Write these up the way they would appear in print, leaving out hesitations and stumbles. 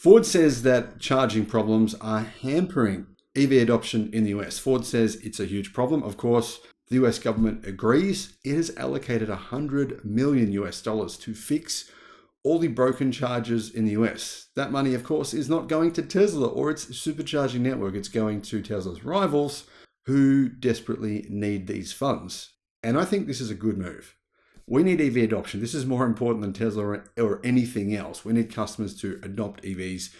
Ford says that charging problems are hampering EV adoption in the US. Ford says it's a huge problem. Of course, the US government agrees. It has allocated $100 million to fix all the broken chargers in the US. That money, of course, is not going to Tesla or its supercharging network. It's going to Tesla's rivals who desperately need these funds. And I think this is a good move. We need EV adoption. This is more important than Tesla or anything else. We need customers to adopt EVs.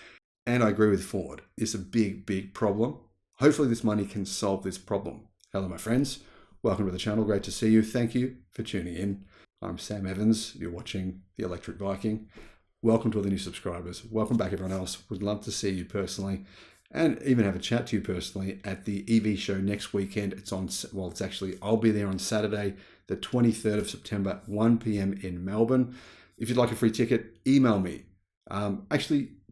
And I agree with Ford. It's a big, big problem. Hopefully this money can solve this problem. Hello, my friends. Welcome to the channel. Great to see you. Thank you for tuning in. I'm Sam Evans. You're watching the Electric Viking. Welcome to all the new subscribers. Welcome back, everyone else. Would love to see you personally and even have a chat to you personally at the EV show next weekend. I'll be there on Saturday, the 23rd of September, 1 p.m. in Melbourne. If you'd like a free ticket, email me.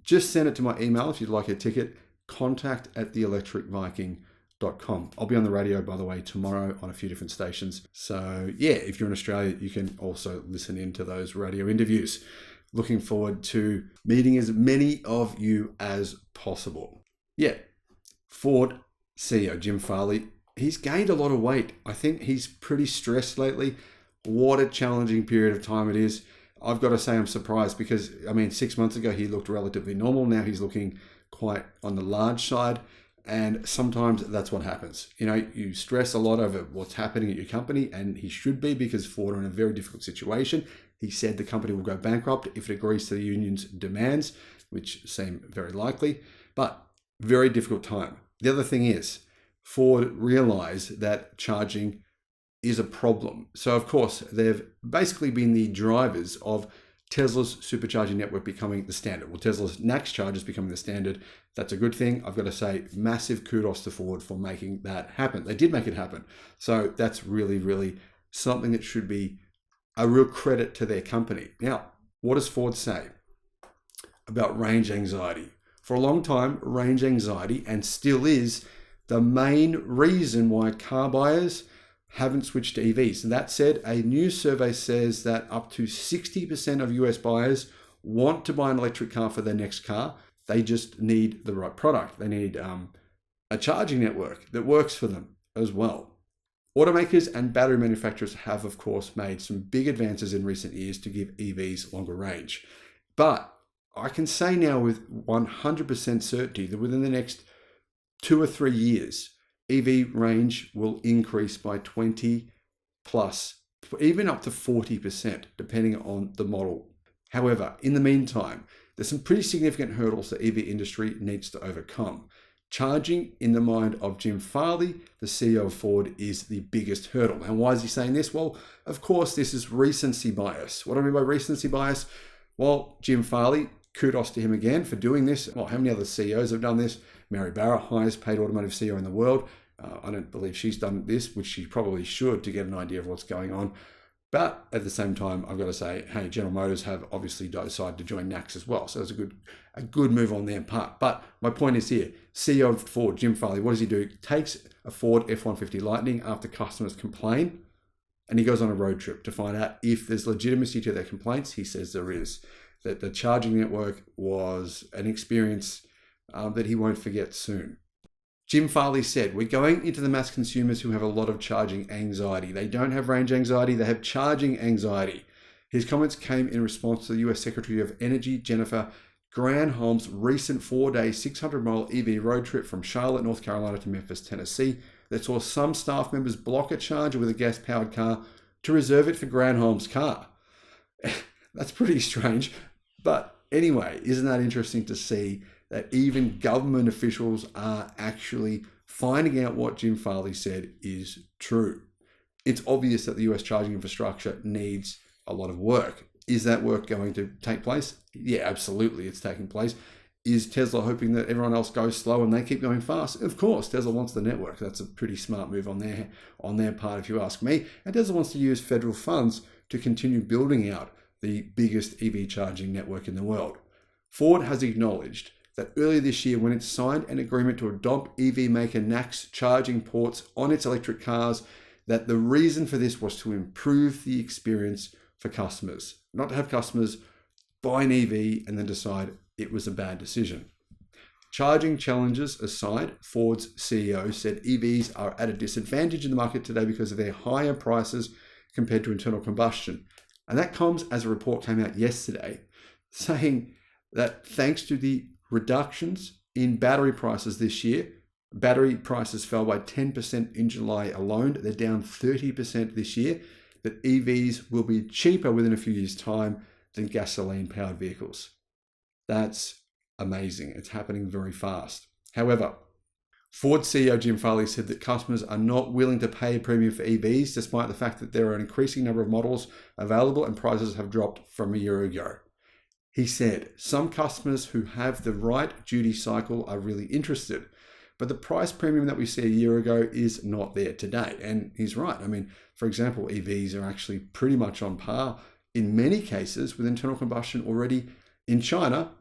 Just send it to my email if you'd like a ticket, contact@theelectricviking.com. I'll be on the radio, by the way, tomorrow on a few different stations. So yeah, if you're in Australia, you can also listen in to those radio interviews. Looking forward to meeting as many of you as possible. Yeah, Ford CEO Jim Farley, he's gained a lot of weight. I think he's pretty stressed lately. What a challenging period of time it is. I've got to say I'm surprised because, 6 months ago he looked relatively normal. Now he's looking quite on the large side. And sometimes that's what happens. You stress a lot over what's happening at your company, and he should be, because Ford are in a very difficult situation. He said the company will go bankrupt if it agrees to the union's demands, which seem very likely, but very difficult time. The other thing is, Ford realized that charging is a problem. So of course, they've basically been the drivers of Tesla's supercharging network becoming the standard. Well, Tesla's NACS chargers becoming the standard. That's a good thing. I've got to say massive kudos to Ford for making that happen. They did make it happen. So that's really, really something that should be a real credit to their company. Now, what does Ford say about range anxiety? For a long time, range anxiety, and still is, the main reason why car buyers haven't switched to EVs. That said, a new survey says that up to 60% of US buyers want to buy an electric car for their next car. They just need the right product. They need a charging network that works for them as well. Automakers and battery manufacturers have, of course, made some big advances in recent years to give EVs longer range. But I can say now with 100% certainty that within the next 2 or 3 years, EV range will increase by 20 plus, even up to 40%, depending on the model. However, in the meantime, there's some pretty significant hurdles the EV industry needs to overcome. Charging, in the mind of Jim Farley, the CEO of Ford, is the biggest hurdle. And why is he saying this? Well, of course, this is recency bias. What do I mean by recency bias? Well, Jim Farley, kudos to him again for doing this. Well, how many other CEOs have done this? Mary Barra, highest paid automotive CEO in the world. I don't believe she's done this, which she probably should, to get an idea of what's going on. But at the same time, I've got to say, hey, General Motors have obviously decided to join NACS as well. So it's a good move on their part. But my point is here, CEO of Ford, Jim Farley, what does he do? He takes a Ford F-150 Lightning after customers complain, and he goes on a road trip to find out if there's legitimacy to their complaints. He says there is. That the charging network was an experience that he won't forget soon. Jim Farley said, we're going into the mass consumers who have a lot of charging anxiety. They don't have range anxiety, they have charging anxiety. His comments came in response to the US Secretary of Energy, Jennifer Granholm's recent 4-day, 600-mile EV road trip from Charlotte, North Carolina to Memphis, Tennessee, that saw some staff members block a charger with a gas-powered car to reserve it for Granholm's car. That's pretty strange. But anyway, isn't that interesting to see that even government officials are actually finding out what Jim Farley said is true? It's obvious that the US charging infrastructure needs a lot of work. Is that work going to take place? Yeah, absolutely, it's taking place. Is Tesla hoping that everyone else goes slow and they keep going fast? Of course, Tesla wants the network. That's a pretty smart move on their part, if you ask me. And Tesla wants to use federal funds to continue building out the biggest EV charging network in the world. Ford has acknowledged that earlier this year, when it signed an agreement to adopt EV maker NACS charging ports on its electric cars, that the reason for this was to improve the experience for customers, not to have customers buy an EV and then decide, it was a bad decision. Charging challenges aside, Ford's CEO said EVs are at a disadvantage in the market today because of their higher prices compared to internal combustion. And that comes as a report came out yesterday saying that thanks to the reductions in battery prices this year, battery prices fell by 10% in July alone. They're down 30% this year. That EVs will be cheaper within a few years' time than gasoline-powered vehicles. That's amazing. It's happening very fast. However, Ford CEO Jim Farley said that customers are not willing to pay a premium for EVs, despite the fact that there are an increasing number of models available and prices have dropped from a year ago. He said, some customers who have the right duty cycle are really interested, but the price premium that we see a year ago is not there today. And he's right. I mean, for example, EVs are actually pretty much on par in many cases with internal combustion already in China,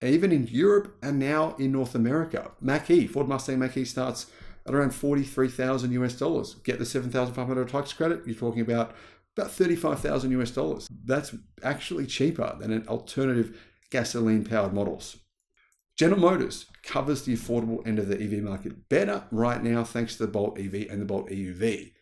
even in Europe, and now in North America. Mach-E, Ford Mustang Mach-E starts at around $43,000. Get the $7,500 tax credit, you're talking about $35,000. That's actually cheaper than an alternative gasoline-powered models. General Motors covers the affordable end of the EV market better right now thanks to the Bolt EV and the Bolt EUV.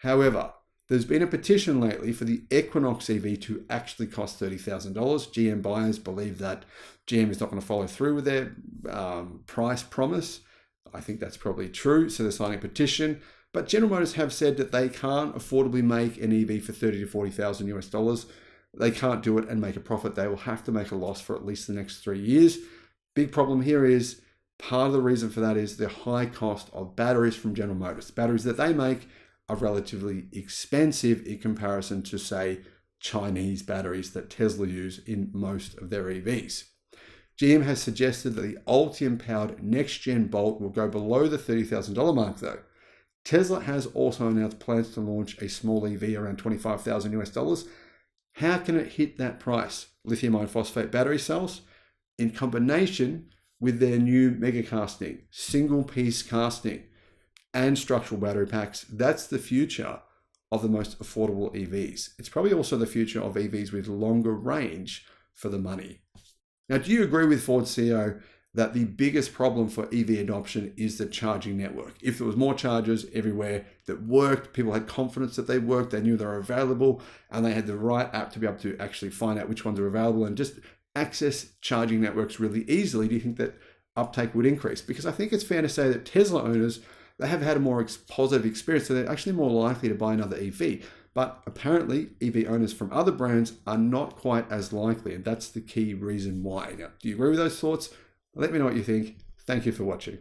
However, there's been a petition lately for the Equinox EV to actually cost $30,000. GM buyers believe that GM is not going to follow through with their price promise. I think that's probably true, so they're signing a petition. But General Motors have said that they can't affordably make an EV for $30,000 to $40,000. They can't do it and make a profit. They will have to make a loss for at least the next 3 years. Big problem here is, part of the reason for that is the high cost of batteries from General Motors. The batteries that they make are relatively expensive in comparison to, say, Chinese batteries that Tesla use in most of their EVs. GM has suggested that the Ultium-powered next-gen Bolt will go below the $30,000 mark though. Tesla has also announced plans to launch a small EV around $25,000. How can it hit that price? Lithium iron phosphate battery cells in combination with their new mega casting, single piece casting, and structural battery packs. That's the future of the most affordable EVs. It's probably also the future of EVs with longer range for the money. Now, do you agree with Ford CEO that the biggest problem for EV adoption is the charging network? If there was more chargers everywhere that worked, people had confidence that they worked, they knew they were available, and they had the right app to be able to actually find out which ones are available and just access charging networks really easily, do you think that uptake would increase? Because I think it's fair to say that Tesla owners, they have had a more positive experience, so they're actually more likely to buy another EV. But apparently, EV owners from other brands are not quite as likely, and that's the key reason why. Now, do you agree with those thoughts? Let me know what you think. Thank you for watching.